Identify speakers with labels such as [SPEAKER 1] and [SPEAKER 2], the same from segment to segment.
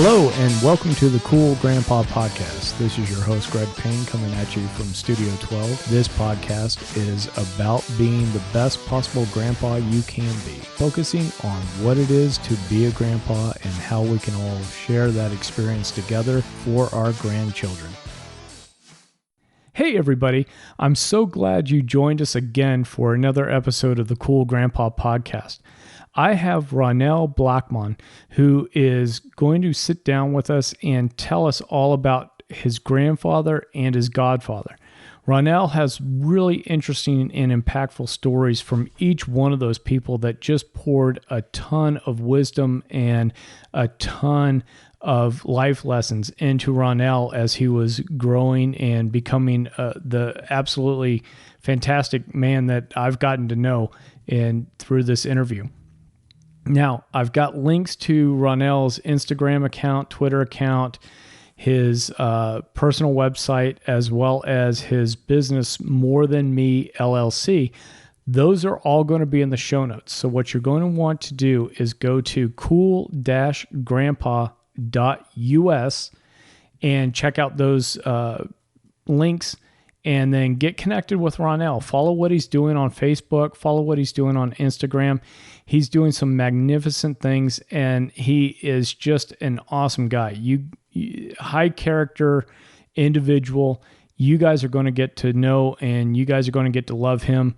[SPEAKER 1] Hello and welcome to the Cool Grandpa Podcast. This is your host Greg Payne coming at you from Studio 12. This podcast is about being the best possible grandpa you can be, focusing on what it is to be a grandpa and how we can all share that experience together for our grandchildren. Hey everybody, I'm so glad you joined us again for another episode of the Cool Grandpa Podcast. I have Ronnel Blackmon, who is going to sit down with us and tell us all about his grandfather and his godfather. Ronnel has really interesting and impactful stories from each one of those people that just poured a ton of wisdom and a ton of life lessons into Ronnel as he was growing and becoming the absolutely fantastic man that I've gotten to know through this interview. Now, I've got links to Ronnel's Instagram account, Twitter account, his personal website, as well as his business, More Than Me, LLC. Those are all going to be in the show notes. So what you're going to want to do is go to cool-grandpa.us and check out those links, and then get connected with Ronnel. Follow what he's doing on Facebook. Follow what he's doing on Instagram. He's doing some magnificent things, and he is just an awesome guy. High character individual. You guys are going to get to know, and you guys are going to get to love him.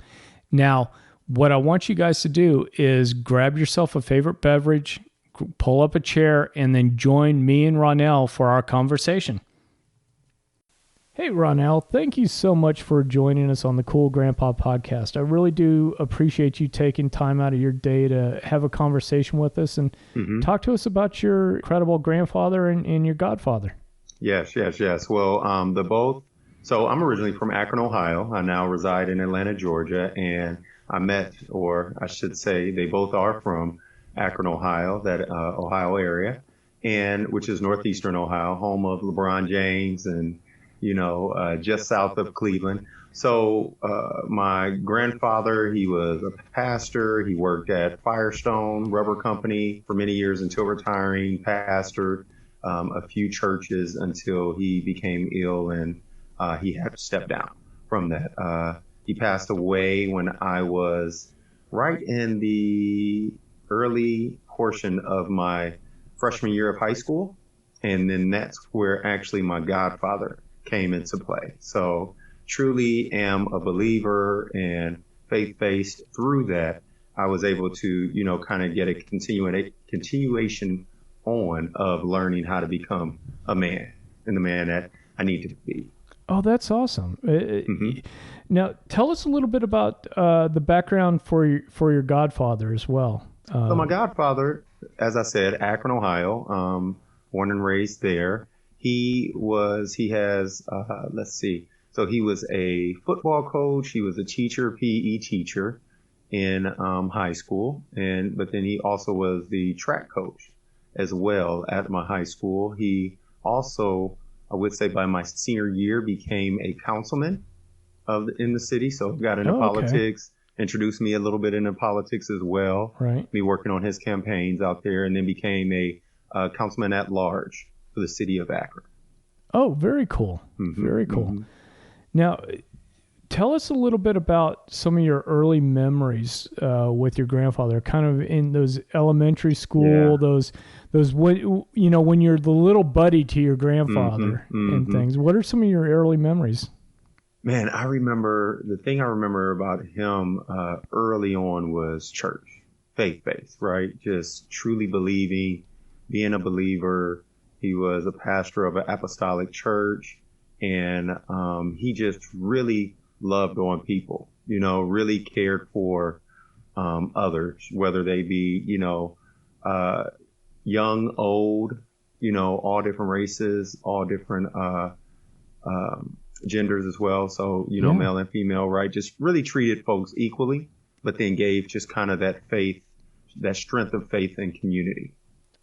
[SPEAKER 1] Now, what I want you guys to do is grab yourself a favorite beverage, pull up a chair, and then join me and Ronnel for our conversation. Hey, Ronnel, thank you so much for joining us on the Cool Grandpa Podcast. I really do appreciate you taking time out of your day to have a conversation with us and talk to us about your incredible grandfather and your godfather.
[SPEAKER 2] Yes. Well, so I'm originally from Akron, Ohio. I now reside in Atlanta, Georgia, and I met, or I should say they both are from Akron, Ohio, that Ohio area, and which is northeastern Ohio, home of LeBron James and just south of Cleveland. So my grandfather, he was a pastor. He worked at Firestone Rubber Company for many years until retiring, pastored a few churches until he became ill and he had to step down from that. He passed away when I was right in the early portion of my freshman year of high school. And then that's where actually my godfather came into play. So truly am a believer and faith-based. Through that, I was able to, kind of get a continuation on of learning how to become a man and the man that I need to be.
[SPEAKER 1] Oh, that's awesome. Now, tell us a little bit about the background for your godfather as well.
[SPEAKER 2] So my godfather, as I said, Akron, Ohio, born and raised there. So he was a football coach. He was a teacher, PE teacher in high school. But then he also was the track coach as well at my high school. He also, I would say by my senior year, became a councilman in the city. So got into politics, introduced me a little bit into politics as well.
[SPEAKER 1] Right.
[SPEAKER 2] Me working on his campaigns out there, and then became a councilman at large for the city of Akron.
[SPEAKER 1] Oh, very cool. Very cool. Now, tell us a little bit about some of your early memories with your grandfather, kind of in those elementary school, those when you're the little buddy to your grandfather and things. What are some of your early memories?
[SPEAKER 2] Man, the thing I remember about him early on was church, faith-based, right? Just truly believing, being a believer. He was a pastor of an apostolic church, and he just really loved on people, really cared for others, whether they be, young, old, all different races, all different genders as well. So, male and female, right? Just really treated folks equally, but then gave just kind of that faith, that strength of faith and community.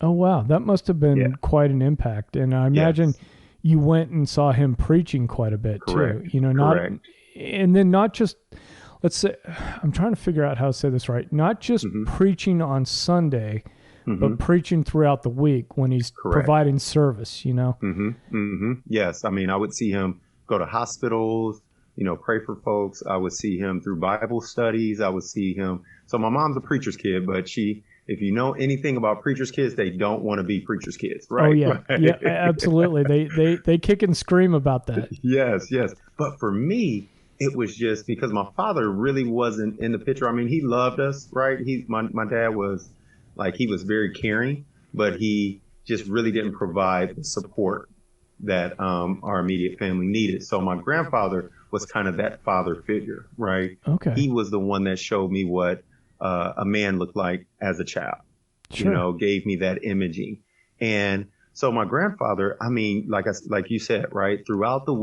[SPEAKER 1] Oh, wow. That must have been quite an impact. And I imagine you went and saw him preaching quite a bit too. Not just, let's say, I'm trying to figure out how to say this right. Not just preaching on Sunday, but preaching throughout the week when he's providing service, you know?
[SPEAKER 2] Yes. I mean, I would see him go to hospitals, you know, pray for folks. I would see him through Bible studies. I would see him. So my mom's a preacher's kid, but if you know anything about preacher's kids, they don't want to be preacher's kids, right?
[SPEAKER 1] Oh yeah,
[SPEAKER 2] right.
[SPEAKER 1] Yeah, absolutely. They kick and scream about that.
[SPEAKER 2] Yes. But for me, it was just because my father really wasn't in the picture. I mean, he loved us, right? My dad was he was very caring, but he just really didn't provide the support that our immediate family needed. So my grandfather was kind of that father figure, right?
[SPEAKER 1] Okay.
[SPEAKER 2] He was the one that showed me what a man looked like as a child,
[SPEAKER 1] Sure.
[SPEAKER 2] you know, gave me that imaging. And so my grandfather, I mean, like you said, right, throughout the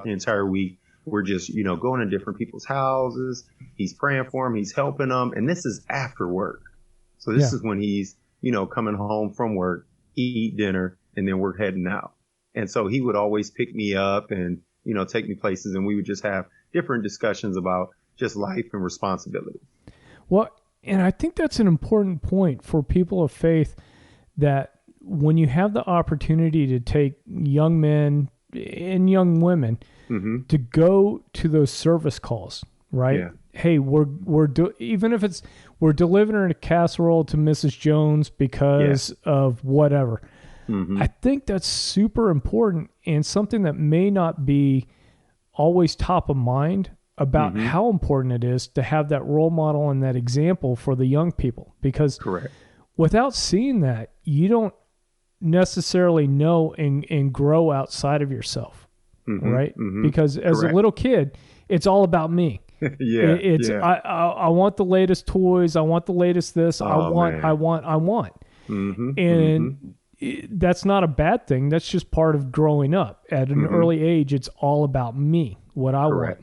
[SPEAKER 2] entire week, we're just, you know, going to different people's houses. He's praying for them. He's helping them. And this is after work. So this is when he's, you know, coming home from work, eat dinner, and then we're heading out. And so he would always pick me up and, you know, take me places, and we would just have different discussions about just life and responsibility.
[SPEAKER 1] Well, and I think that's an important point for people of faith, that when you have the opportunity to take young men and young women to go to those service calls, right?
[SPEAKER 2] Yeah.
[SPEAKER 1] Hey, even if it's we're delivering a casserole to Mrs. Jones because of whatever. I think that's super important, and something that may not be always top of mind about how important it is to have that role model and that example for the young people. Because without seeing that, you don't necessarily know and grow outside of yourself, right? Because as a little kid, it's all about me. I want the latest toys. I want the latest this. I want. And that's not a bad thing. That's just part of growing up. At an early age, it's all about me, what I want.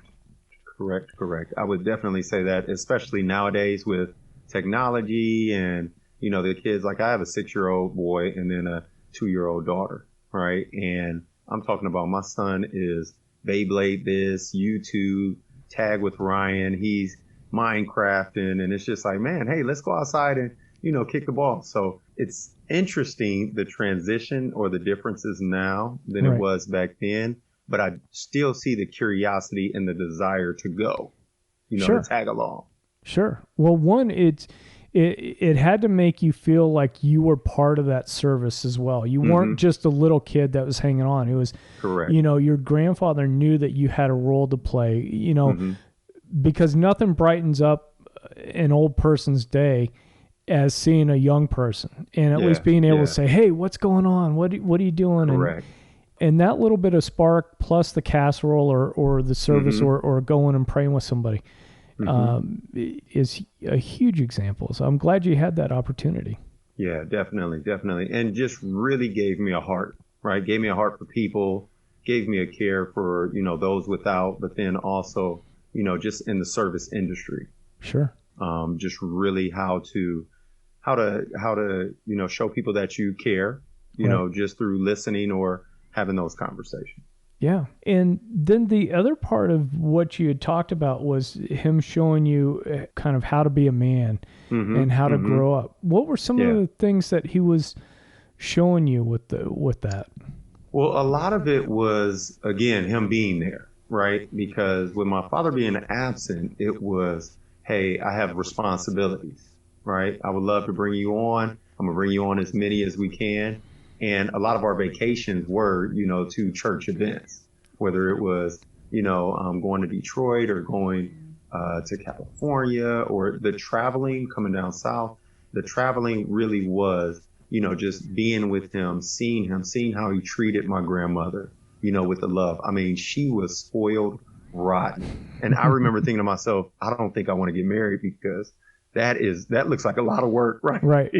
[SPEAKER 2] Correct. I would definitely say that, especially nowadays with technology and, you know, the kids. Like, I have a 6-year-old boy and then a 2-year-old daughter, right? And I'm talking about my son is Beyblade this, YouTube, tag with Ryan. He's Minecrafting, and it's just like, man, hey, let's go outside and, you know, kick the ball. So it's interesting, the transition or the differences now than it was back then. But I still see the curiosity and the desire to go, you know, to tag along.
[SPEAKER 1] Sure. Well, one, it had to make you feel like you were part of that service as well. You weren't just a little kid that was hanging on. It was, you know, your grandfather knew that you had a role to play, you know, because nothing brightens up an old person's day as seeing a young person, and at least being able to say, hey, what's going on? What are you doing? And that little bit of spark plus the casserole or the service or going and praying with somebody is a huge example. So I'm glad you had that opportunity.
[SPEAKER 2] Yeah, definitely. And just really gave me a heart, right? Gave me a heart for people, gave me a care for, you know, those without, but then also, you know, just in the service industry.
[SPEAKER 1] Sure.
[SPEAKER 2] Just really how to, you know, show people that you care, you know, just through listening or having those conversations.
[SPEAKER 1] Yeah. And then the other part of what you had talked about was him showing you kind of how to be a man and how to grow up. What were some of the things that he was showing you with that?
[SPEAKER 2] Well, a lot of it was, again, him being there, right? Because with my father being absent, it was, hey, I have responsibilities, right? I would love to bring you on. I'm going to bring you on as many as we can. And a lot of our vacations were, you know, to church events, whether it was, you know, going to Detroit or going to California, or the traveling, coming down south. The traveling really was, you know, just being with him, seeing how he treated my grandmother, you know, with the love. I mean, she was spoiled rotten. And I remember thinking to myself, I don't think I want to get married, because that looks like a lot of work, right?
[SPEAKER 1] Right.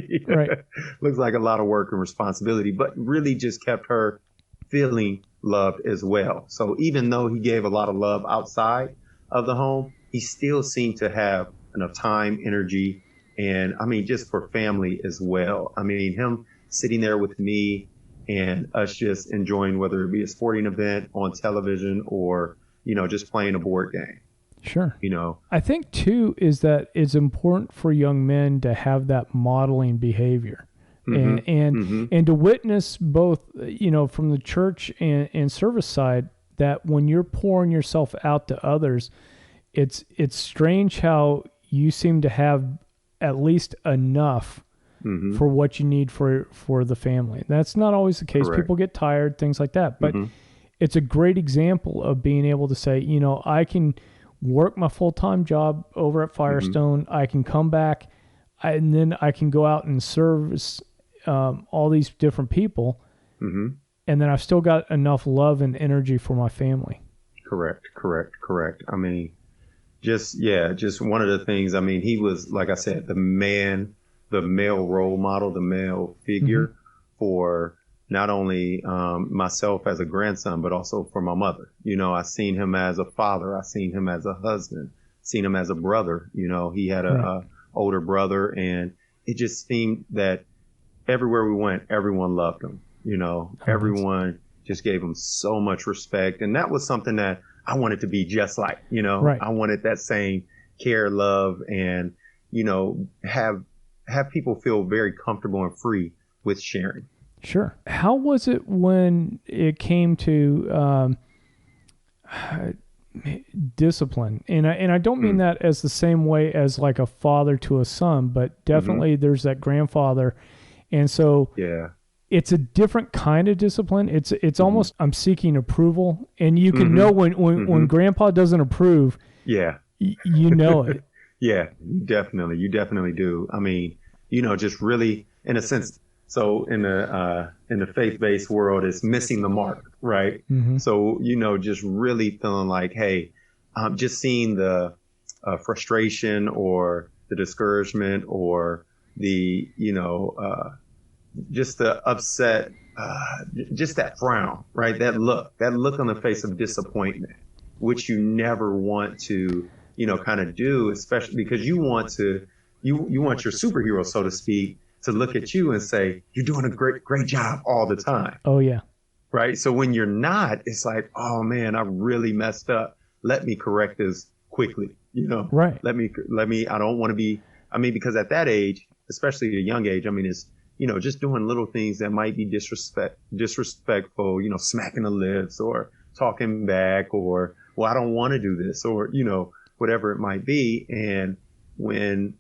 [SPEAKER 2] Looks like a lot of work and responsibility, but really just kept her feeling loved as well. So even though he gave a lot of love outside of the home, he still seemed to have enough time, energy, and I mean, just for family as well. I mean, him sitting there with me and us just enjoying, whether it be a sporting event on television or, you know, just playing a board game.
[SPEAKER 1] Sure.
[SPEAKER 2] You know,
[SPEAKER 1] I think too is that it's important for young men to have that modeling behavior. And to witness both, from the church and service side, that when you're pouring yourself out to others, it's strange how you seem to have at least enough for what you need for the family. That's not always the case.
[SPEAKER 2] Correct.
[SPEAKER 1] People get tired, things like that. But it's a great example of being able to say, I can work my full-time job over at Firestone. I can come back, and then I can go out and service all these different people. And then I've still got enough love and energy for my family.
[SPEAKER 2] Correct. I mean, just one of the things, I mean, he was, like I said, the male role model, the male figure for not only myself as a grandson, but also for my mother. I seen him as a father. I seen him as a husband, seen him as a brother. He had a older brother, and it just seemed that everywhere we went, everyone loved him. Everyone just gave him so much respect. And that was something that I wanted to be just like, I wanted that same care, love, and, have people feel very comfortable and free with sharing.
[SPEAKER 1] Sure. How was it when it came to discipline? And I don't mean that as the same way as like a father to a son, but definitely there's that grandfather. And so it's a different kind of discipline. It's almost, I'm seeking approval, and you can know when grandpa doesn't approve, you know it.
[SPEAKER 2] Yeah, you definitely do. I mean, just really, in a sense, so in the faith-based world, it's missing the mark, right? So, just really feeling like, hey, just seeing the frustration or the discouragement or the, just the upset, just that frown, right? That look on the face of disappointment, which you never want to, kind of do, especially because you want your superhero, so to speak, to look at you and say, you're doing a great job all the time.
[SPEAKER 1] Oh yeah.
[SPEAKER 2] Right. So when you're not, it's like, oh man, I really messed up. Let me correct this quickly.
[SPEAKER 1] Right.
[SPEAKER 2] Let me, I don't want to be, because at that age, especially at a young age, it's, just doing little things that might be disrespectful, smacking the lips or talking back or, well, I don't want to do this or, whatever it might be. And when,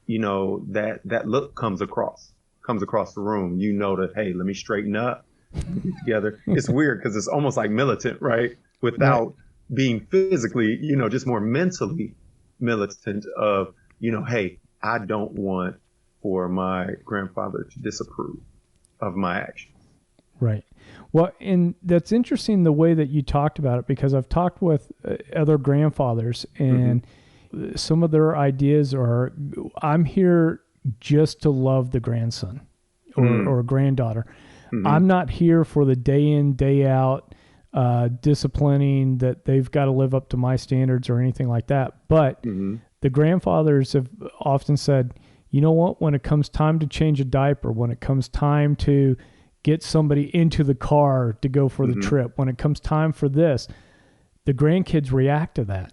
[SPEAKER 2] that look comes across the room, that, hey, let me straighten up, get together. It's weird because it's almost like militant, right? Without being physically, just more mentally militant of, hey, I don't want for my grandfather to disapprove of my actions.
[SPEAKER 1] Right. Well, and that's interesting the way that you talked about it, because I've talked with other grandfathers, and some of their ideas are, I'm here just to love the grandson or granddaughter. I'm not here for the day in, day out disciplining that they've got to live up to my standards or anything like that. But the grandfathers have often said, you know what, when it comes time to change a diaper, when it comes time to get somebody into the car to go for the trip, when it comes time for this, the grandkids react to that.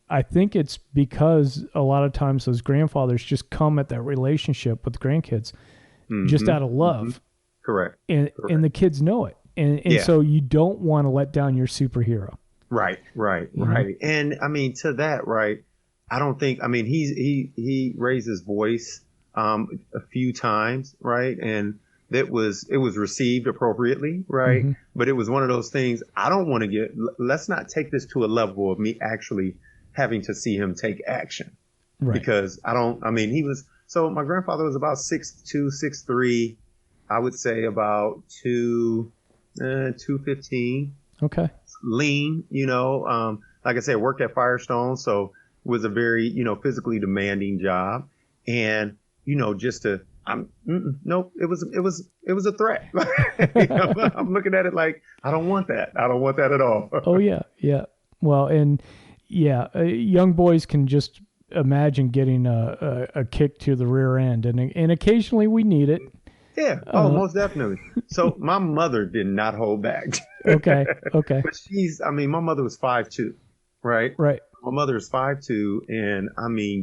[SPEAKER 1] I think it's because a lot of times those grandfathers just come at that relationship with the grandkids just out of love.
[SPEAKER 2] Correct.
[SPEAKER 1] And the kids know it. And so you don't want to let down your superhero.
[SPEAKER 2] Right. And to that, right, I don't think, he raised his voice a few times, right? And it was received appropriately, right? But it was one of those things, I don't want to let's not take this to a level of me actually having to see him take action. Right. Because my grandfather was about 6'2", 6'3", I would say about 215. Okay. Lean, like I said, worked at Firestone, so was a very, physically demanding job. And, just to, nope, it was a threat. I'm looking at it like, I don't want that. I don't want that at all.
[SPEAKER 1] Oh yeah. Yeah. Well, and young boys can just imagine getting a kick to the rear end, and occasionally we need it.
[SPEAKER 2] Yeah. Oh, most definitely. So my mother did not hold back.
[SPEAKER 1] Okay.
[SPEAKER 2] But my mother was 5'2", right?
[SPEAKER 1] Right.
[SPEAKER 2] My mother is 5'2", and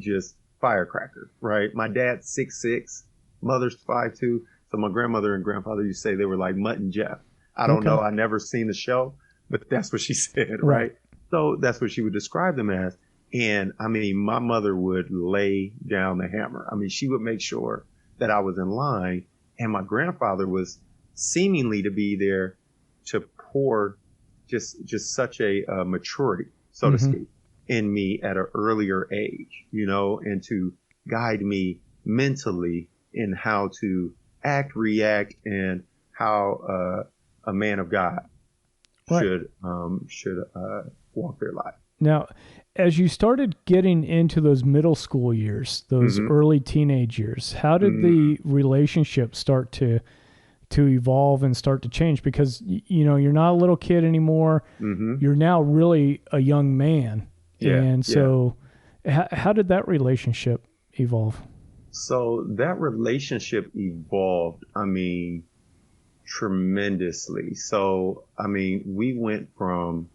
[SPEAKER 2] just firecracker, right? My dad's 6'6", mother's 5'2", So my grandmother and grandfather used to say they were like Mutt and Jeff. I don't know. I never seen the show, but that's what she said, right? So that's what she would describe them as. And I mean, my mother would lay down the hammer. I mean, she would make sure that I was in line, and my grandfather was seemingly to be there to pour just such a maturity, so to speak, in me at an earlier age, you know, and to guide me mentally in how to act, react, and how a man of God should walk their life.
[SPEAKER 1] Now, as you started getting into those middle school years, those early teenage years, how did the relationship start to evolve and start to change? Because, you know, you're not a little kid anymore. You're now really a young man. And so how did that relationship evolve?
[SPEAKER 2] So that relationship evolved, I mean, tremendously. So, I mean, we went from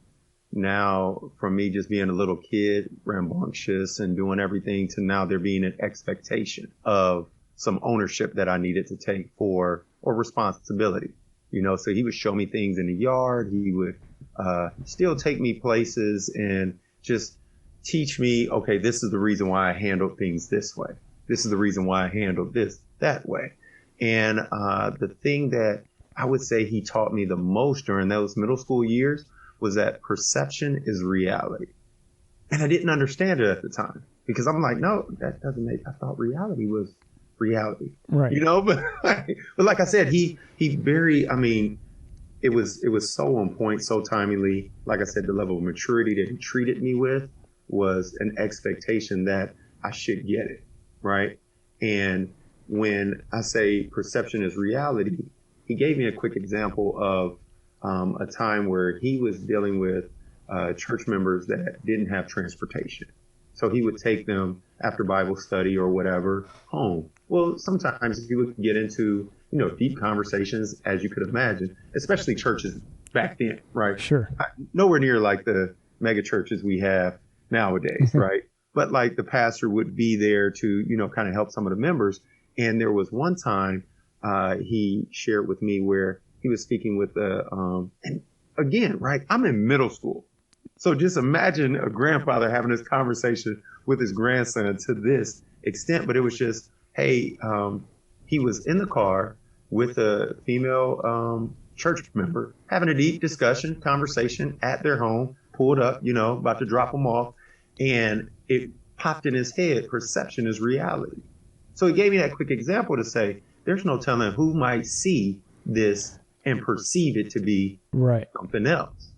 [SPEAKER 2] me just being a little kid, rambunctious and doing everything, to now there being an expectation of some ownership that I needed to take or responsibility, you know. So he would show me things in the yard. He would still take me places and just teach me, okay, this is the reason why I handled things this way. This is the reason why I handled this that way. And the thing that I would say he taught me the most during those middle school years was that perception is reality. And I didn't understand it at the time, because I'm like, no, that doesn't make, I thought reality was reality.
[SPEAKER 1] Right.
[SPEAKER 2] You know, but like I said, he very, I mean, it was so on point, so timely. Like I said, the level of maturity that he treated me with was an expectation that I should get it, right? And when I say perception is reality, he gave me a quick example of a time where he was dealing with church members that didn't have transportation. So he would take them after Bible study or whatever home. Well, sometimes he would get into, you know, deep conversations, as you could imagine, especially churches back then, right?
[SPEAKER 1] Sure.
[SPEAKER 2] Nowhere near like the mega churches we have nowadays, right? But like the pastor would be there to, you know, kind of help some of the members. And there was one time he shared with me where he was speaking with and again, right, I'm in middle school. So just imagine a grandfather having this conversation with his grandson to this extent. But it was just, hey, he was in the car with a female church member having a deep conversation at their home, pulled up, you know, about to drop them off. And it popped in his head, perception is reality. So he gave me that quick example to say, there's no telling who might see this and perceive it to be something else.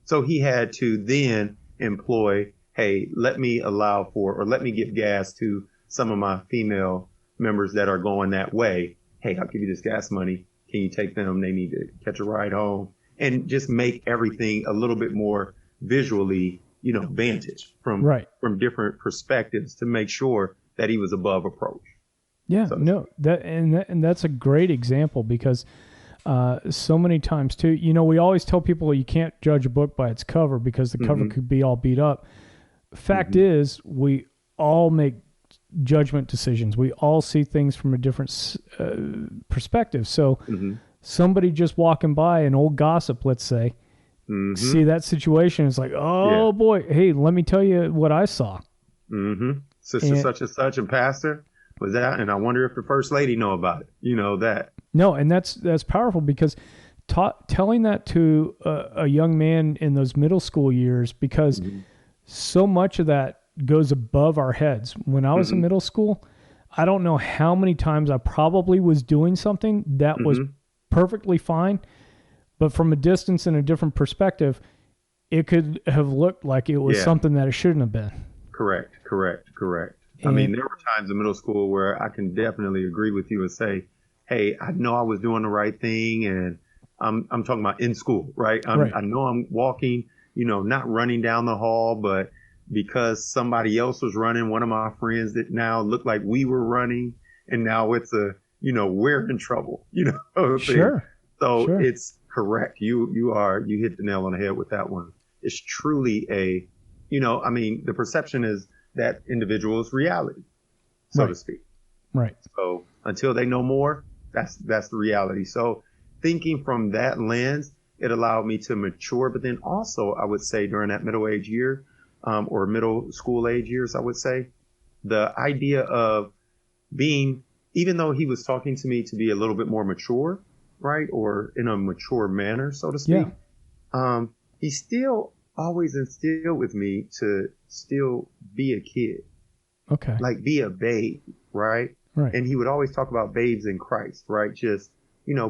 [SPEAKER 2] So he had to then employ, hey, let me give gas to some of my female members that are going that way. Hey, I'll give you this gas money. Can you take them? They need to catch a ride home. And just make everything a little bit more visually, you know, vantage from different perspectives to make sure that he was above approach.
[SPEAKER 1] Yeah, so, no, that's a great example, because so many times too, you know, we always tell people you can't judge a book by its cover, because the cover could be all beat up. Fact is, we all make judgment decisions. We all see things from a different perspective. So somebody just walking by, an old gossip, let's say, see that situation, it's like, oh boy, hey, let me tell you what I saw. Sister such and such and pastor was that, and I wonder if the first lady know about it. You know that. No, and that's powerful, because telling that to a young man in those middle school years, because so much of that goes above our heads. When I was in middle school, I don't know how many times I probably was doing something that was perfectly fine, but from a distance and a different perspective, it could have looked like it was something that it shouldn't have been. Correct.
[SPEAKER 2] I mean, there were times in middle school where I can definitely agree with you and say, hey, I know I was doing the right thing, and I'm talking about in school, right? I know I'm walking, you know, not running down the hall, but because somebody else was running, one of my friends that now looked like we were running, and now it's we're in trouble, you know.
[SPEAKER 1] Sure.
[SPEAKER 2] So it's correct. You hit the nail on the head with that one. It's truly the perception is that individual's reality, so to speak.
[SPEAKER 1] Right.
[SPEAKER 2] So until they know more, That's the reality. So thinking from that lens, it allowed me to mature. But then also, I would say during that middle age year, or middle school age years, I would say the idea of being, even though he was talking to me to be a little bit more mature, right, or in a mature manner, so to speak, he still always instilled with me to still be a kid.
[SPEAKER 1] Okay.
[SPEAKER 2] Like be a babe, right?
[SPEAKER 1] Right.
[SPEAKER 2] And he would always talk about babes in Christ, right? Just,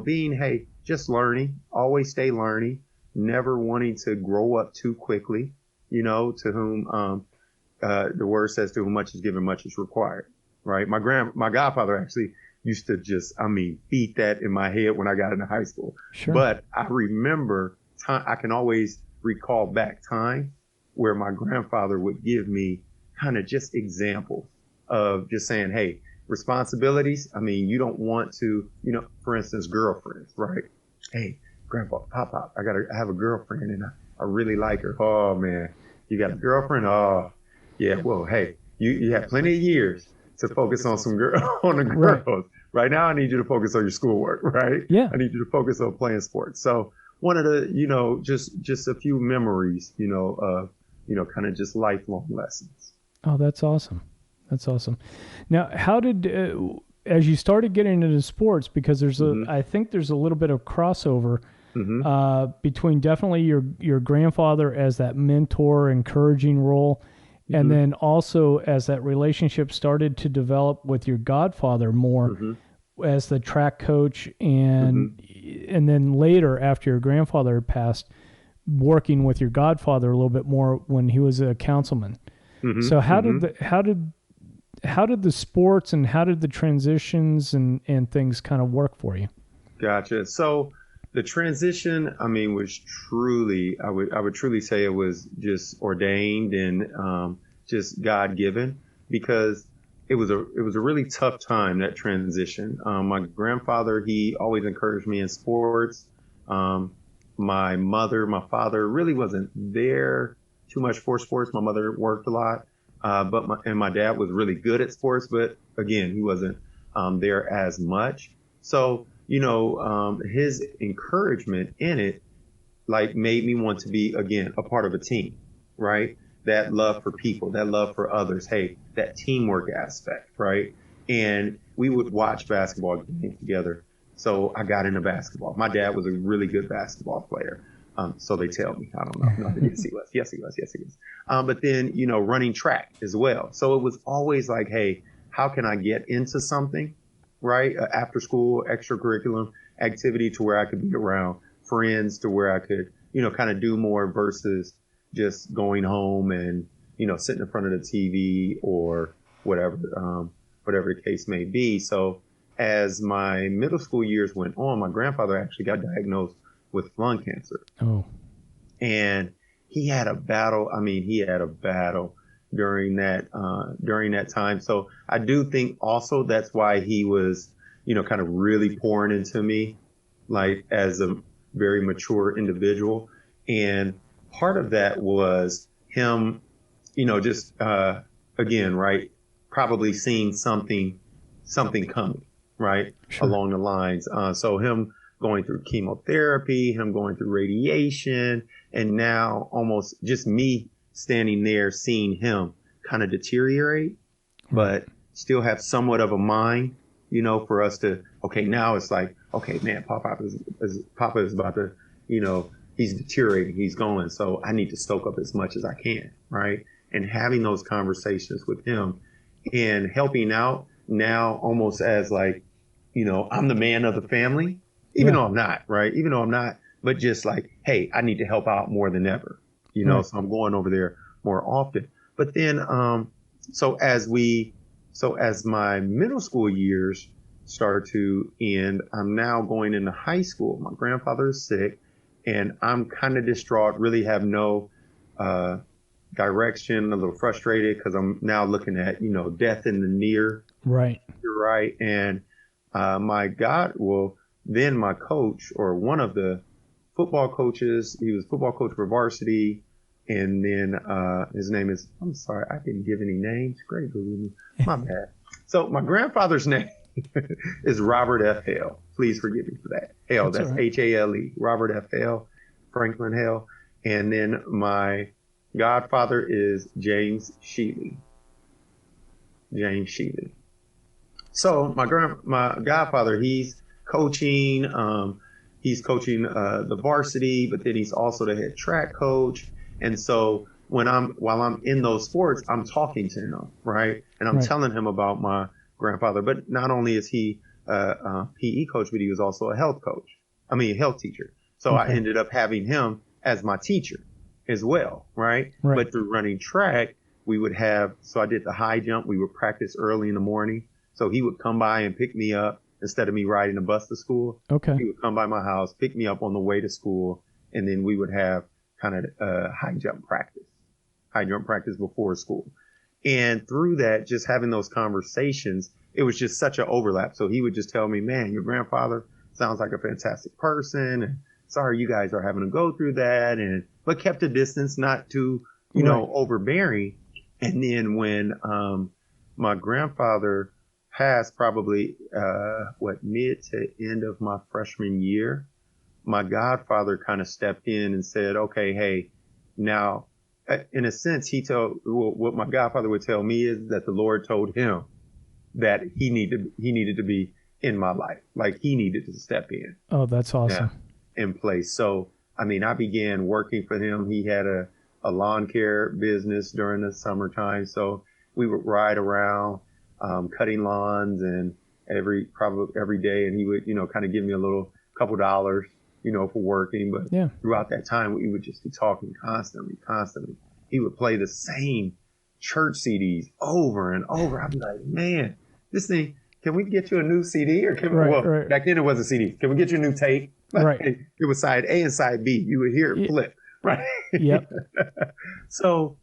[SPEAKER 2] being, hey, just learning, always stay learning, never wanting to grow up too quickly, to whom the word says to whom much is given, much is required, right? My godfather actually used to just, beat that in my head when I got into high school.
[SPEAKER 1] Sure.
[SPEAKER 2] But I remember time, I can always recall back time where my grandfather would give me kind of just examples of just saying, hey, responsibilities. You don't want to, for instance, girlfriends, right? Hey, grandpa, pop, I have a girlfriend and I really like her. Oh man, you got a girlfriend? Oh yeah. Well, hey, you have plenty of years to focus on on the girls. Right now, I need you to focus on your schoolwork, right?
[SPEAKER 1] Yeah.
[SPEAKER 2] I need you to focus on playing sports. So one of the, just a few memories, of, kind of just lifelong lessons.
[SPEAKER 1] Oh, that's awesome. That's awesome. Now, how did, as you started getting into sports, because I think there's a little bit of crossover between definitely your grandfather as that mentor, encouraging role, and then also as that relationship started to develop with your godfather more as the track coach, and then later after your grandfather had passed, working with your godfather a little bit more when he was a councilman. So how did the sports and how did the transitions and things kind of work for you?
[SPEAKER 2] Gotcha. So the transition, was truly, I would truly say it was just ordained and just God given, because it was a really tough time, that transition. My grandfather, he always encouraged me in sports. My father really wasn't there too much for sports. My mother worked a lot. But my dad was really good at sports, but again, he wasn't there as much. So, his encouragement in it, like, made me want to be, again, a part of a team, right? That love for people, that love for others. Hey, that teamwork aspect, right? And we would watch basketball games together. So I got into basketball. My dad was a really good basketball player. So they tell me. I don't know. No, yes, he was. Yes, he was. But then, running track as well. So it was always like, hey, how can I get into something, right? After school, extracurricular activity to where I could be around friends, to where I could, kind of do more versus just going home and, sitting in front of the TV or whatever the case may be. So as my middle school years went on, my grandfather actually got diagnosed with lung cancer.
[SPEAKER 1] Oh.
[SPEAKER 2] And he had a battle. During that time. So I do think also that's why he was, kind of really pouring into me, like, as a very mature individual. And part of that was him, just, again, right, probably seeing something coming, right,
[SPEAKER 1] Sure.
[SPEAKER 2] along the lines. So him going through chemotherapy, him going through radiation, and now almost just me standing there seeing him kind of deteriorate, but still have somewhat of a mind, for us to, okay, now it's like, okay, man, Papa is about to, he's deteriorating, he's going, so I need to stoke up as much as I can, right? And having those conversations with him and helping out now almost as like, I'm the man of the family. Even though I'm not, right? Even though I'm not, but just like, hey, I need to help out more than ever, so I'm going over there more often. But then, so as my middle school years start to end, I'm now going into high school. My grandfather is sick and I'm kind of distraught, really have no direction, a little frustrated because I'm now looking at, death in the near.
[SPEAKER 1] Right.
[SPEAKER 2] You're right. And then my coach, or one of the football coaches, he was football coach for varsity. And then his name is, I'm sorry, I didn't give any names. Great, my bad. So my grandfather's name is Robert F. Hale. Please forgive me for that. Hale, that's
[SPEAKER 1] right.
[SPEAKER 2] Hale. Robert F. Hale, Franklin Hale. And then my godfather is James Sheely. James Sheely. So my godfather, he's coaching. He's coaching the varsity, but then he's also the head track coach. And so while I'm in those sports, I'm talking to him, right? And I'm telling him about my grandfather. But not only is he a PE coach, but he was also a health coach. A health teacher. So I ended up having him as my teacher as well, right? But through running track, so I did the high jump. We would practice early in the morning. So he would come by and pick me up instead of me riding the bus to school. He would come by my house, pick me up on the way to school, and then we would have kind of high jump practice before school. And through that, just having those conversations, it was just such an overlap. So he would just tell me, man, your grandfather sounds like a fantastic person. And sorry you guys are having to go through that. But kept a distance, not too, overbearing. And then when my grandfather passed, probably mid to end of my freshman year, my godfather kind of stepped in and said, okay, hey, now, in a sense, what my godfather would tell me is that the Lord told him that he needed to be in my life. Like he needed to step in.
[SPEAKER 1] Oh, that's awesome.
[SPEAKER 2] In place. So, I began working for him. He had a lawn care business during the summertime. So we would ride around, cutting lawns and every day. And he would, kind of give me a couple dollars, for working. But throughout that time, we would just be talking constantly. He would play the same church CDs over and over. I'd be like, man, this thing, can we get you a new CD? Or back then it wasn't CD. Can we get you a new tape?
[SPEAKER 1] Right.
[SPEAKER 2] It was side A and side B. You would hear it flip. Right.
[SPEAKER 1] Yep.
[SPEAKER 2] So,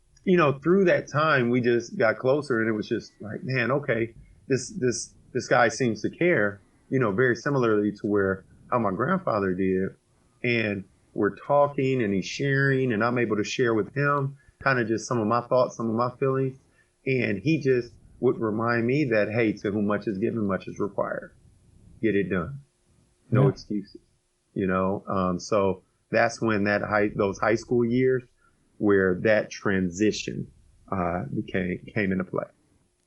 [SPEAKER 2] through that time, we just got closer, and it was just like, man, okay, this guy seems to care, very similarly to how my grandfather did. And we're talking and he's sharing, and I'm able to share with him kind of just some of my thoughts, some of my feelings. And he just would remind me that, hey, to whom much is given, much is required. Get it done. No excuses, So that's when those high school years where that transition came into play.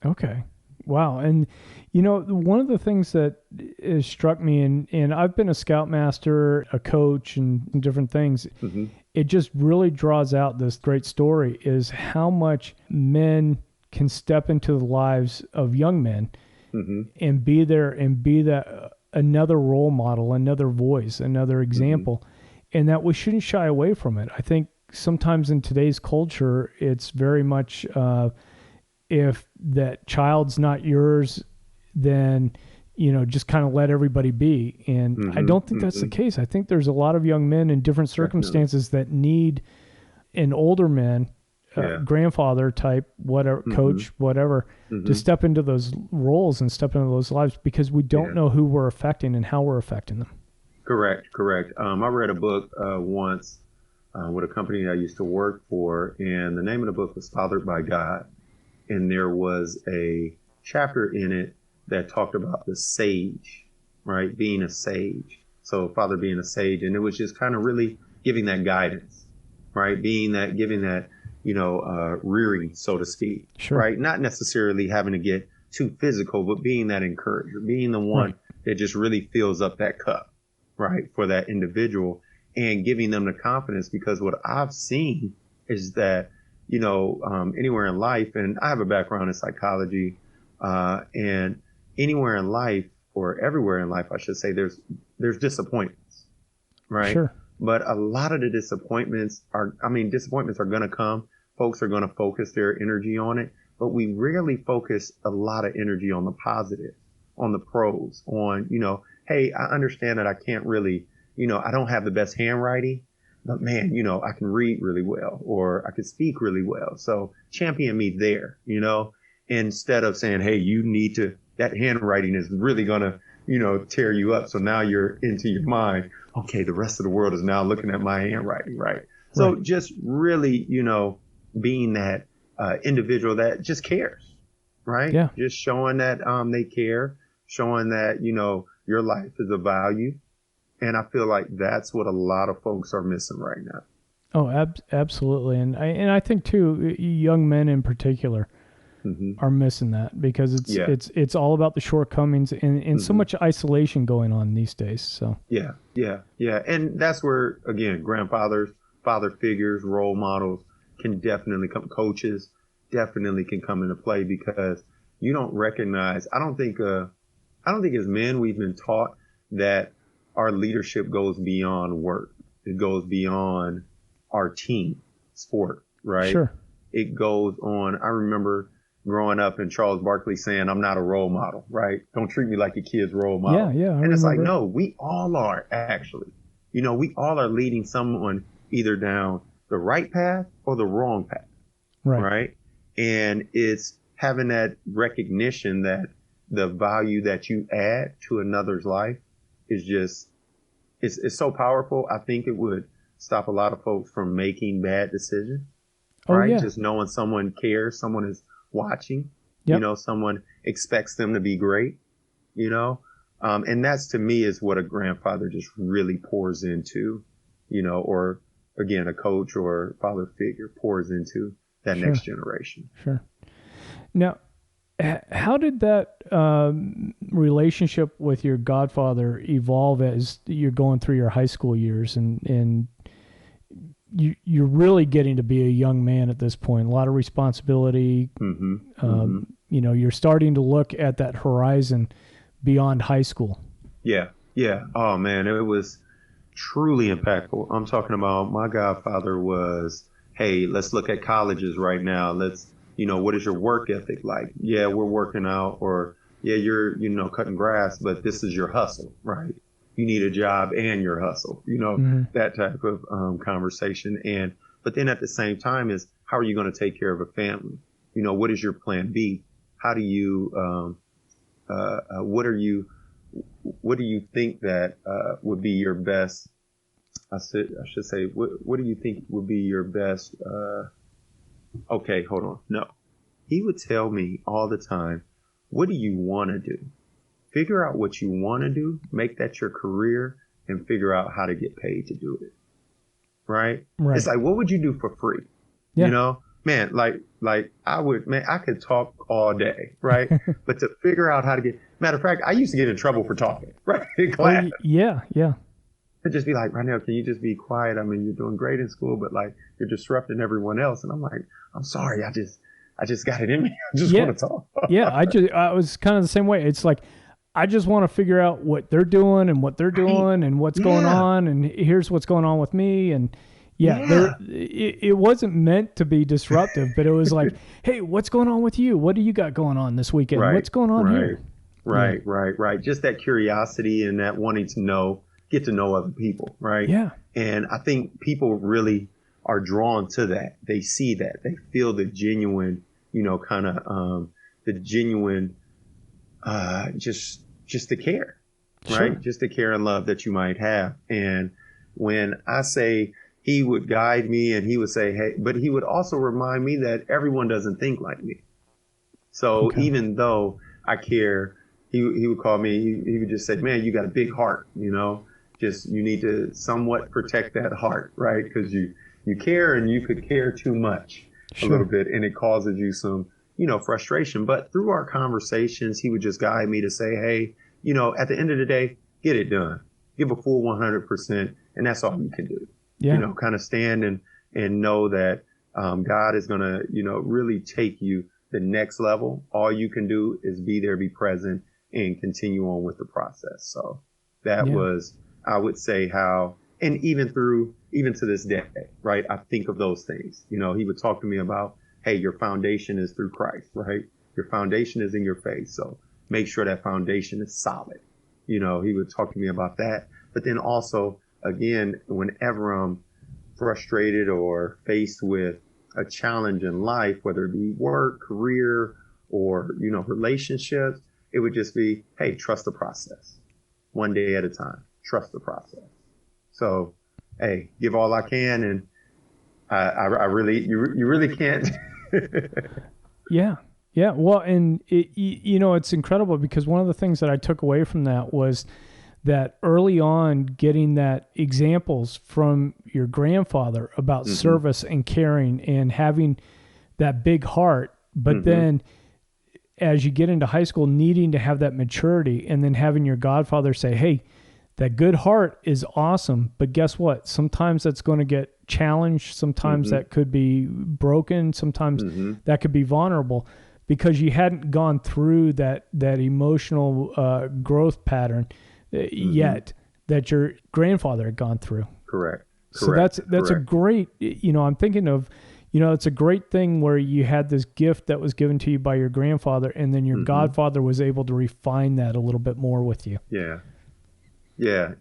[SPEAKER 1] Okay. Wow. And, one of the things that has struck me, and I've been a scoutmaster, a coach, and different things, it just really draws out this great story is how much men can step into the lives of young men and be there and be that another role model, another voice, another example, and that we shouldn't shy away from it. I think sometimes in today's culture, it's very much if that child's not yours, then, just kind of let everybody be. And I don't think that's the case. I think there's a lot of young men in different circumstances that need an older man, grandfather type, whatever, coach, whatever, to step into those roles and step into those lives because we don't know who we're affecting and how we're affecting them.
[SPEAKER 2] Correct. I read a book once with a company I used to work for, and the name of the book was Fathered by God. And there was a chapter in it that talked about the sage, right? Being a sage. So father being a sage. And it was just kind of really giving that guidance, right? Giving that, rearing, so to speak, right? Not necessarily having to get too physical, but being that encourager, being the one that just really fills up that cup, right? For that individual and giving them the confidence, because what I've seen is that, anywhere in life, and I have a background in psychology, and anywhere in life, or everywhere in life, I should say, there's disappointments, right? Sure. But a lot of the disappointments are going to come. Folks are going to focus their energy on it, but we rarely focus a lot of energy on the positive, on the pros, on, hey, I understand that I can't really, I don't have the best handwriting, but man, I can read really well, or I can speak really well. So champion me there, instead of saying, hey, that handwriting is really going to, tear you up. So now you're into your mind. Okay, the rest of the world is now looking at my handwriting, right? So just really, being that individual that just cares, right? Yeah. Just showing that they care, showing that, your life is of value. And I feel like that's what a lot of folks are missing right now.
[SPEAKER 1] Oh, absolutely. And I think too, young men in particular are missing that because it's all about the shortcomings and so much isolation going on these days. So
[SPEAKER 2] yeah. And that's where, again, grandfathers, father figures, role models can definitely come, coaches definitely can come into play, because you don't recognize, I don't think as men we've been taught that our leadership goes beyond work. It goes beyond our team sport, right?
[SPEAKER 1] Sure.
[SPEAKER 2] It goes on. I remember growing up and Charles Barkley saying, I'm not a role model, right? Don't treat me like a kid's role model.
[SPEAKER 1] Yeah.
[SPEAKER 2] And it's like, no, we all are actually. We all are leading someone either down the right path or the wrong path, right? And it's having that recognition that the value that you add to another's life is just, it's so powerful. I think it would stop a lot of folks from making bad decisions, right? Just knowing someone cares, someone is watching, someone expects them to be great, and that's, to me, is what a grandfather just really pours into, or again, a coach or father figure pours into that next generation.
[SPEAKER 1] Sure. Now, how did that relationship with your godfather evolve as you're going through your high school years and you're really getting to be a young man at this point, a lot of responsibility. You're starting to look at that horizon beyond high school. Yeah.
[SPEAKER 2] Oh man, it was truly impactful. I'm talking about, my godfather was, hey, let's look at colleges right now. Let's, what is your work ethic like? Yeah, we're working out, or yeah, you're, cutting grass, but this is your hustle, right? You need a job and your hustle, that type of conversation. But then at the same time is, how are you going to take care of a family? What is your plan B? How do you, what do you think that would be your best? I should say, what do you think would be your best? Okay, hold on. No, he would tell me all the time, what do you want to do? Figure out what you want to do, make that your career, and figure out how to get paid to do it. Right? It's like, what would you do for free?
[SPEAKER 1] Yeah.
[SPEAKER 2] Man, like I could talk all day, right? But to figure out how to matter of fact, I used to get in trouble for talking, right? In class.
[SPEAKER 1] Yeah.
[SPEAKER 2] It'd just be like, Ronnel, can you just be quiet? I mean, you're doing great in school, but like, you're disrupting everyone else. And I'm like, I'm sorry. I just got it in me. I just want to talk.
[SPEAKER 1] I was kind of the same way. It's like, I just want to figure out what they're doing and what they're doing and what's going on. And here's what's going on with me. And it wasn't meant to be disruptive, but it was like, hey, what's going on with you? What do you got going on this weekend? What's going on here?
[SPEAKER 2] Right. Just that curiosity and that wanting to get to know other people, right?
[SPEAKER 1] Yeah.
[SPEAKER 2] And I think people really are drawn to that. They see that. They feel the genuine, the genuine, just the care, right?
[SPEAKER 1] Sure.
[SPEAKER 2] Just the care and love that you might have. And when I say, he would guide me and he would say, hey, but he would also remind me that everyone doesn't think like me. So even though I care, he would call me, he would just say, man, you got a big heart, just, you need to somewhat protect that heart, right? Because you care, and you could care too much a little bit, and it causes you some, frustration. But through our conversations, he would just guide me to say, hey, at the end of the day, get it done. Give a full 100%, and that's all you can do.
[SPEAKER 1] Yeah.
[SPEAKER 2] Kind of stand and know that God is going to, really take you the next level. All you can do is be there, be present, and continue on with the process. So that was, I would say, how, and even to this day, right? I think of those things. He would talk to me about, hey, your foundation is through Christ, right? Your foundation is in your faith. So make sure that foundation is solid. He would talk to me about that. But then also, again, whenever I'm frustrated or faced with a challenge in life, whether it be work, career, or, relationships, it would just be, hey, trust the process. One day at a time. Trust the process. So, hey, give all I can, and I really, you really can't.
[SPEAKER 1] Yeah. Yeah. Well, and it's incredible because one of the things that I took away from that was that early on getting that examples from your grandfather about service and caring and having that big heart, but then as you get into high school, needing to have that maturity and then having your godfather say, hey, that good heart is awesome, but guess what? Sometimes that's going to get challenged. Sometimes that could be broken. Sometimes that could be vulnerable because you hadn't gone through that emotional growth pattern yet that your grandfather had gone through.
[SPEAKER 2] Correct.
[SPEAKER 1] So that's a great, I'm thinking of, it's a great thing where you had this gift that was given to you by your grandfather, and then your godfather was able to refine that a little bit more with you.
[SPEAKER 2] Yeah.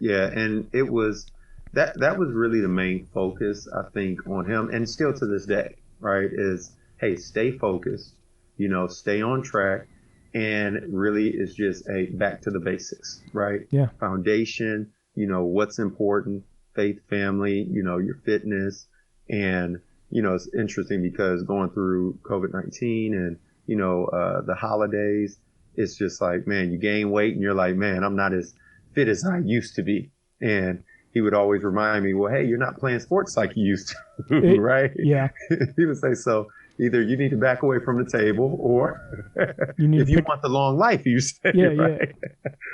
[SPEAKER 2] And it was, that was really the main focus, I think, on him, and still to this day, right, is, hey, stay focused, stay on track. And really it's just back to the basics, right?
[SPEAKER 1] Yeah.
[SPEAKER 2] Foundation, what's important, faith, family, your fitness. And, it's interesting because going through COVID-19 and, the holidays, it's just like, man, you gain weight and you're like, man, I'm not as fit as I used to be. And he would always remind me, well, hey, you're not playing sports like you used to, right?
[SPEAKER 1] Yeah.
[SPEAKER 2] He would say, so either you need to back away from the table or if you want the long life, you say, right?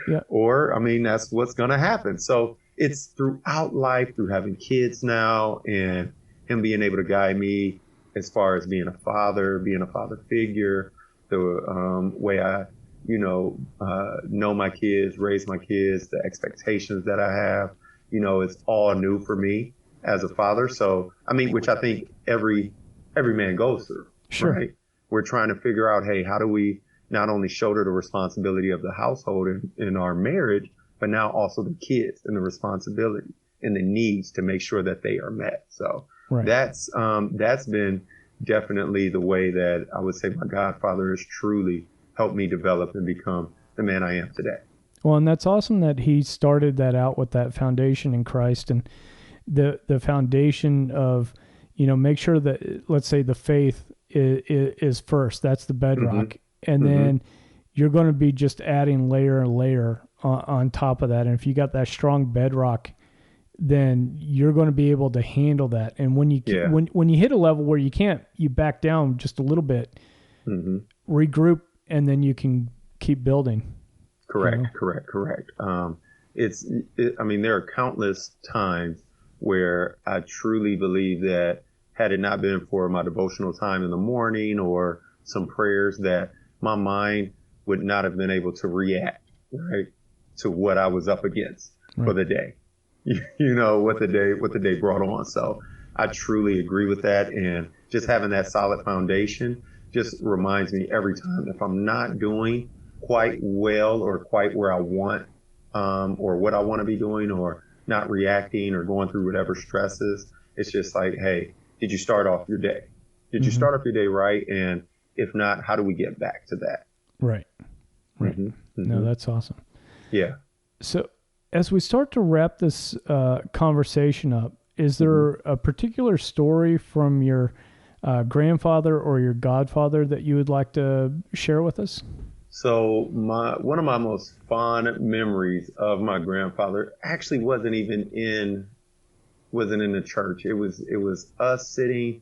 [SPEAKER 1] Yeah.
[SPEAKER 2] Or, that's what's going to happen. So it's throughout life, through having kids now and him being able to guide me as far as being a father figure, the way I, know my kids, raise my kids, the expectations that I have, it's all new for me as a father. So, which I think every man goes through,
[SPEAKER 1] sure.
[SPEAKER 2] Right? We're trying to figure out, hey, how do we not only shoulder the responsibility of the household in our marriage, but now also the kids and the responsibility and the needs to make sure that they are met. So that's been definitely the way that I would say my godfather has truly helped me develop and become the man I am today.
[SPEAKER 1] Well, and that's awesome that he started that out with that foundation in Christ and the foundation of, make sure that, let's say, the faith is first. That's the bedrock. And then you're going to be just adding layer and layer on top of that. And if you got that strong bedrock, then you're going to be able to handle that. And when you when you hit a level where you can't, you back down just a little bit, regroup, and then you can keep building.
[SPEAKER 2] Correct. There are countless times where I truly believe that had it not been for my devotional time in the morning or some prayers, that my mind would not have been able to react, right, to what I was up against for the day. What the day brought on. So I truly agree with that. And just having that solid foundation just reminds me every time, if I'm not doing quite well or quite where I want, or what I want to be doing, or not reacting or going through whatever stresses, it's just like, hey, did you start off your day? Did you start off your day right? And if not, how do we get back to that?
[SPEAKER 1] Right. No, that's awesome.
[SPEAKER 2] Yeah.
[SPEAKER 1] So as we start to wrap this conversation up, is there a particular story from your grandfather or your godfather that you would like to share with us?
[SPEAKER 2] So one of my most fond memories of my grandfather actually wasn't in the church. It was us sitting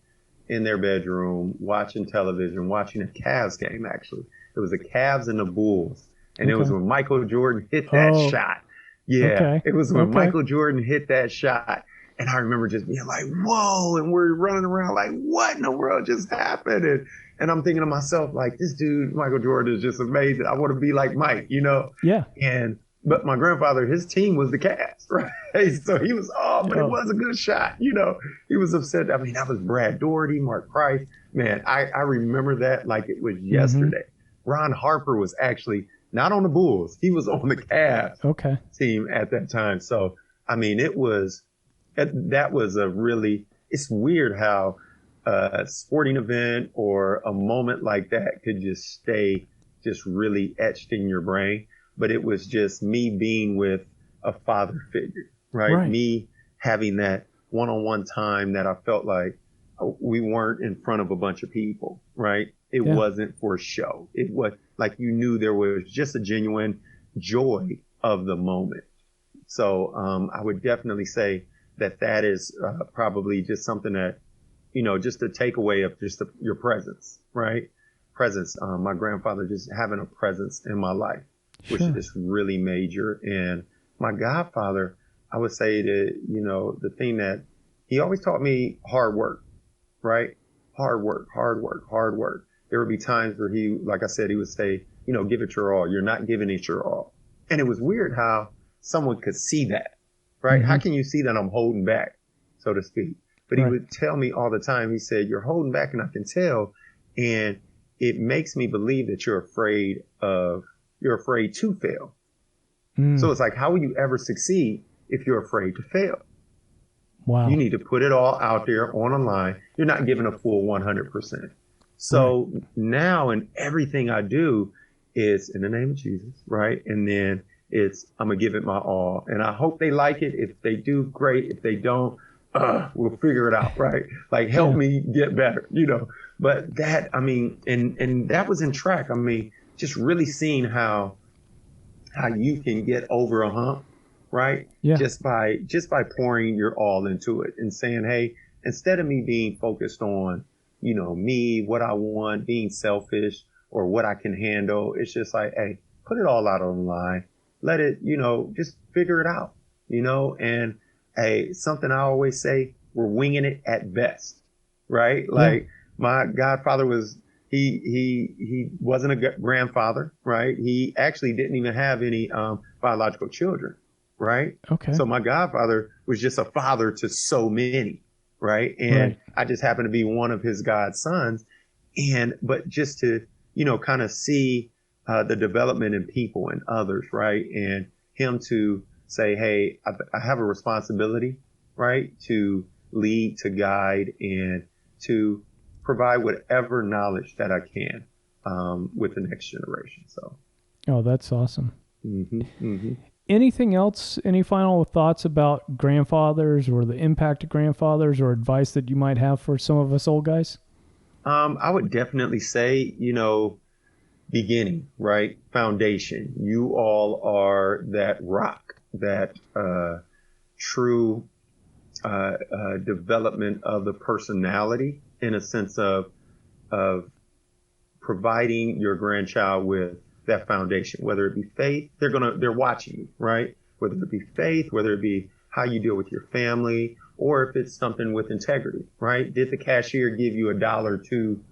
[SPEAKER 2] in their bedroom watching television, watching a Cavs game. Actually, it was the Cavs and the Bulls, and it was when Michael Jordan hit that shot. Yeah, it was when Michael Jordan hit that shot. And I remember just being like, whoa, and we're running around like, what in the world just happened? And I'm thinking to myself, like, this dude, Michael Jordan, is just amazing. I want to be like Mike,
[SPEAKER 1] Yeah.
[SPEAKER 2] But my grandfather, his team was the Cavs, right? So he was, but it was a good shot, He was upset. That was Brad Daugherty, Mark Price. Man, I remember that like it was yesterday. Ron Harper was actually not on the Bulls. He was on the Cavs team at that time. So, that was it's weird how a sporting event or a moment like that could just stay just really etched in your brain. But it was just me being with a father figure, right? Me having that one-on-one time that I felt like we weren't in front of a bunch of people, right? It
[SPEAKER 1] Yeah.
[SPEAKER 2] wasn't for show. It was like you knew there was just a genuine joy of the moment. So I would definitely say that is probably just something that, just a takeaway of just your presence, right? Presence. My grandfather just having a presence in my life, which
[SPEAKER 1] Sure.
[SPEAKER 2] is really major. And my godfather, I would say that, the thing that he always taught me hard work, right? Hard work, hard work, hard work. There would be times where he, like I said, he would say, give it your all. You're not giving it your all. And it was weird how someone could see that, right?
[SPEAKER 1] Mm-hmm.
[SPEAKER 2] How can you see that I'm holding back, so to speak? But he
[SPEAKER 1] Right.
[SPEAKER 2] would tell me all the time, he said, you're holding back and I can tell. And it makes me believe that you're afraid to fail. So it's like, how will you ever succeed if you're afraid to fail?
[SPEAKER 1] Wow.
[SPEAKER 2] You need to put it all out there on a line. You're not giving a full 100%. So now in everything I do is in the name of Jesus, right? And then I'm going to give it my all. And I hope they like it. If they do, great. If they don't, we'll figure it out, right? Like, help me get better, But that, I mean, and that was in track. I mean, just really seeing how you can get over a hump, right?
[SPEAKER 1] Yeah.
[SPEAKER 2] Just by pouring your all into it and saying, hey, instead of me being focused on, me, what I want, being selfish or what I can handle, it's just like, hey, put it all out on the line. Let it, just figure it out, and hey, something I always say, we're winging it at best, right? Like my godfather was, he wasn't a grandfather, right? He actually didn't even have any biological children, right?
[SPEAKER 1] Okay.
[SPEAKER 2] So my godfather was just a father to so many, right? And I just happened to be one of his godsons. But just to, kind of see the development in people and others, right? And him to say, hey, I have a responsibility, right? To lead, to guide, and to provide whatever knowledge that I can with the next generation. So.
[SPEAKER 1] Oh, that's awesome.
[SPEAKER 2] Mm-hmm, mm-hmm.
[SPEAKER 1] Anything else? Any final thoughts about grandfathers or the impact of grandfathers or advice that you might have for some of us old guys?
[SPEAKER 2] I would definitely say, beginning, right? Foundation. You all are that rock, that true development of the personality in a sense of providing your grandchild with that foundation, whether it be faith, they're watching you, right? Whether it be faith, whether it be how you deal with your family, or if it's something with integrity, right? Did the cashier give you $1 too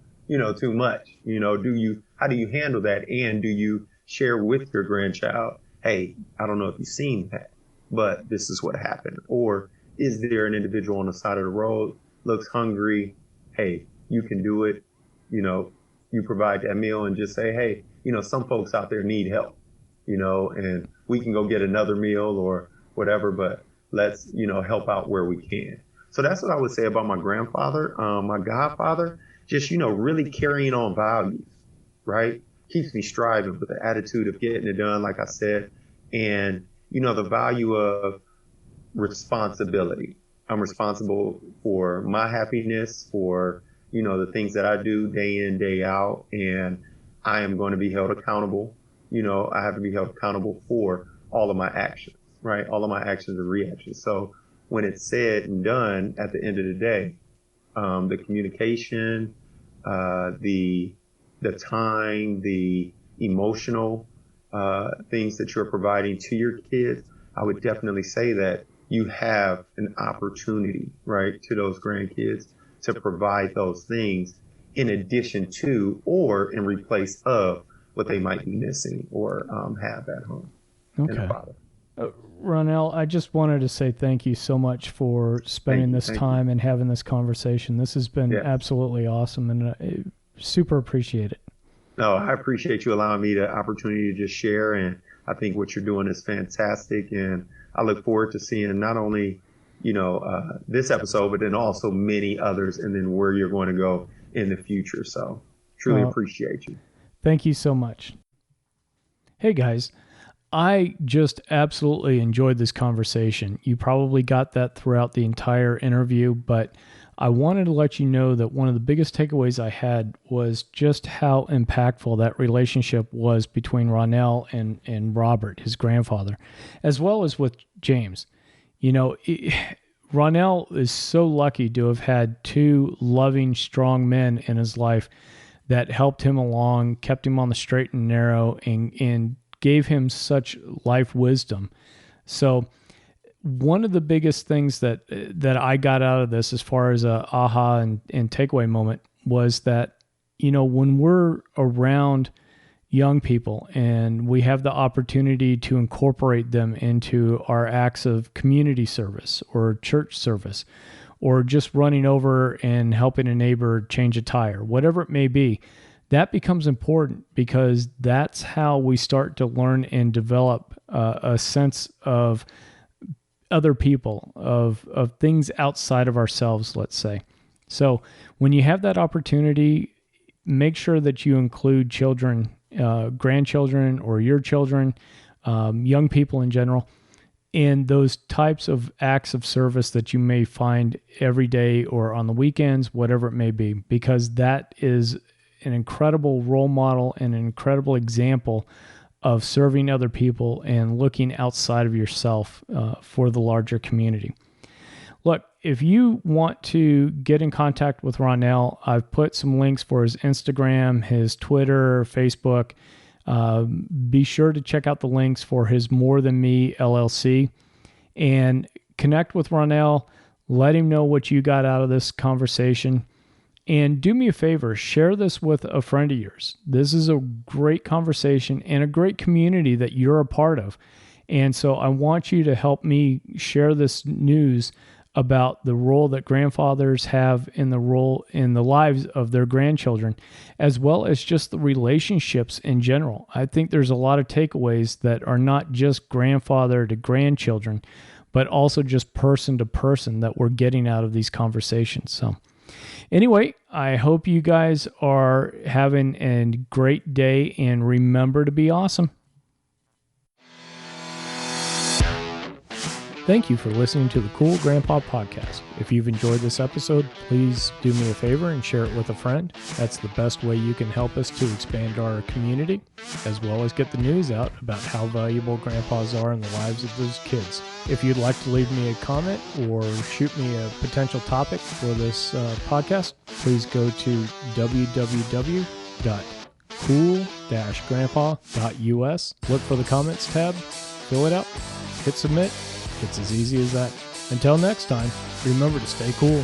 [SPEAKER 2] much? How do you handle that? And do you share with your grandchild, hey, I don't know if you've seen that, but this is what happened. Or is there an individual on the side of the road, looks hungry? Hey, you can do it. You provide that meal and just say, hey, some folks out there need help, and we can go get another meal or whatever, but let's, help out where we can. So that's what I would say about my grandfather, my godfather, just, really carrying on values, right? Keeps me striving with the attitude of getting it done, like I said, and, the value of responsibility. I'm responsible for my happiness, for, the things that I do day in, day out, and I am going to be held accountable. I have to be held accountable for all of my actions, right? All of my actions and reactions. So when it's said and done at the end of the day, the communication, the time, the emotional things that you're providing to your kids, I would definitely say that you have an opportunity, right, to those grandkids to provide those things in addition to or in replace of what they might be missing or have at home.
[SPEAKER 1] Okay. Ronnel, I just wanted to say thank you so much for spending this time and having this conversation. This has been absolutely awesome, and I super appreciate it.
[SPEAKER 2] No, I appreciate you allowing me the opportunity to just share, and I think what you're doing is fantastic, and I look forward to seeing not only this episode, but then also many others, and then where you're going to go in the future. So truly appreciate you.
[SPEAKER 1] Thank you so much. Hey guys, I just absolutely enjoyed this conversation. You probably got that throughout the entire interview, but I wanted to let you know that one of the biggest takeaways I had was just how impactful that relationship was between Ronnel and Robert, his grandfather, as well as with James. You know, Ronnel is so lucky to have had two loving, strong men in his life that helped him along, kept him on the straight and narrow, and gave him such life wisdom. So one of the biggest things that I got out of this as far as a aha and takeaway moment was that, you know, when we're around young people and we have the opportunity to incorporate them into our acts of community service or church service, or just running over and helping a neighbor change a tire, whatever it may be, that becomes important, because that's how we start to learn and develop a sense of other people, of things outside of ourselves, let's say. So when you have that opportunity, make sure that you include children, grandchildren, or your children, young people in general, in those types of acts of service that you may find every day or on the weekends, whatever it may be, because that is an incredible role model and an incredible example of serving other people and looking outside of yourself for the larger community. Look, if you want to get in contact with Ronnel, I've put some links for his Instagram, his Twitter, Facebook. Be sure to check out the links for his More Than Me LLC and connect with Ronnel. Let him know what you got out of this conversation. And do me a favor, share this with a friend of yours. This is a great conversation and a great community that you're a part of. And so I want you to help me share this news about the role that grandfathers have in the lives of their grandchildren, as well as just the relationships in general. I think there's a lot of takeaways that are not just grandfather to grandchildren, but also just person to person that we're getting out of these conversations. So anyway, I hope you guys are having a great day, and remember to be awesome. Thank you for listening to the Cool Grandpa Podcast. If you've enjoyed this episode, please do me a favor and share it with a friend. That's the best way you can help us to expand our community, as well as get the news out about how valuable grandpas are in the lives of those kids. If you'd like to leave me a comment or shoot me a potential topic for this podcast, please go to www.cool-grandpa.us. Look for the comments tab, fill it out, hit submit. It's as easy as that. Until next time, remember to stay cool.